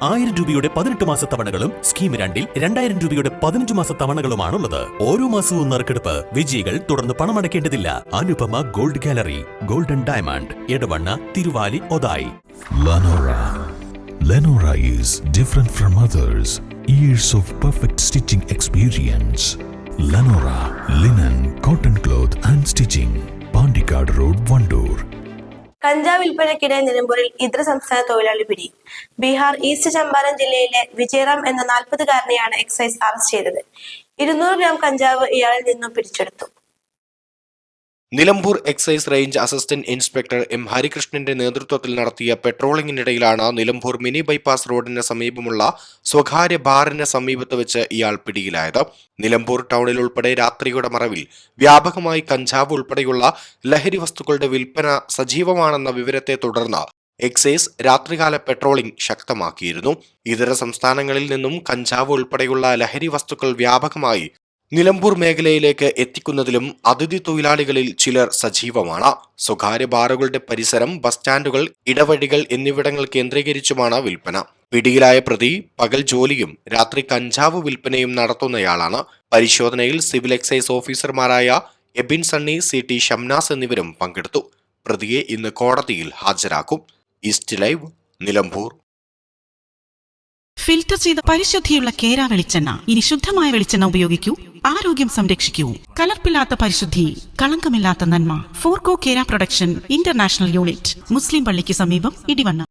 1000 രൂപയുടെ 18 മാസ തവണകളും സ്കീം 2-ൽ 2000 രൂപയുടെ 15 മാസ തവണകളുമാണുള്ളത്. ഓരോ മാസവും നറുക്കെടുപ്പ്. വിജയികൾ തുടർന്ന് പണമടയ്ക്കേണ്ടതില്ല. Anupama gold gallery, golden diamond, Edavanna, Thiruvali, Othayi. Lenora is different from others. Years of perfect stitching experience. Lenora linen, cotton cloth and stitching. Pandikad Road, Vandoor. കഞ്ചാവ് വിൽപ്പനയ്ക്കിടെ നിലമ്പൂരിൽ ഇതര സംസ്ഥാന തൊഴിലാളി പിടി. ബീഹാർ ഈസ്റ്റ് ചമ്പാരൻ ജില്ലയിലെ വിജയറാം എന്ന 40-കാരനെയാണ് എക്സൈസ് അറസ്റ്റ് ചെയ്തത്. 200 ഗ്രാം കഞ്ചാവ് ഇയാളിൽ നിന്നും പിടിച്ചെടുത്തു. Nilambur excise range assistant inspector M ഹരികൃഷ്ണന്റെ നേതൃത്വത്തിൽ നടത്തിയ പെട്രോളിംഗിനിടയിലാണ് നിലമ്പൂർ മിനി ബൈപ്പാസ് റോഡിന് സമീപമുള്ള സ്വകാര്യ ബാറിന് സമീപത്ത് വെച്ച് ഇയാൾ പിടിയിലായത്. നിലമ്പൂർ ടൗണിൽ ഉൾപ്പെടെ രാത്രിയുടെ മറവിൽ വ്യാപകമായി കഞ്ചാവ് ഉൾപ്പെടെയുള്ള ലഹരി വസ്തുക്കളുടെ വിൽപ്പന സജീവമാണെന്ന വിവരത്തെ തുടർന്ന് എക്സൈസ് രാത്രികാല പെട്രോളിംഗ് ശക്തമാക്കിയിരുന്നു. ഇതര സംസ്ഥാനങ്ങളിൽ നിന്നും കഞ്ചാവ് ഉൾപ്പെടെയുള്ള ലഹരി വസ്തുക്കൾ വ്യാപകമായി നിലമ്പൂർ മേഖലയിലേക്ക് എത്തിക്കുന്നതിലും അതിഥി തൊഴിലാളികളിൽ ചിലർ സജീവമാണ്. സ്വകാര്യ ബാറുകളുടെ പരിസരം, ബസ് സ്റ്റാൻഡുകൾ, ഇടവഴികൾ എന്നിവിടങ്ങൾ കേന്ദ്രീകരിച്ചുമാണ് വിൽപ്പന. പിടിയിലായ പ്രതി പകൽ ജോലിയും രാത്രി കഞ്ചാവ് വിൽപ്പനയും നടത്തുന്നയാളാണ്. പരിശോധനയിൽ സിവിൽ എക്സൈസ് ഓഫീസർമാരായ എബിൻ സണ്ണി, CT ഷംനാസ് എന്നിവരും പങ്കെടുത്തു. പ്രതിയെ ഇന്ന് കോടതിയിൽ ഹാജരാക്കും. East live, Nilambur. ഫിൽറ്റർ ചെയ്ത പരിശുദ്ധിയുള്ള കേര വെളിച്ചെണ്ണ. ഇനി ശുദ്ധമായ വെളിച്ചെണ്ണ ഉപയോഗിക്കൂ, ആരോഗ്യം സംരക്ഷിക്കൂ. കലർപ്പില്ലാത്ത പരിശുദ്ധി, കളങ്കമില്ലാത്ത നന്മ. ഫോർകോ കേര പ്രൊഡക്ഷൻ ഇന്റർനാഷണൽ യൂണിറ്റ്, മുസ്ലിം പള്ളിക്ക് സമീപം, ഇടിവണ്ണ.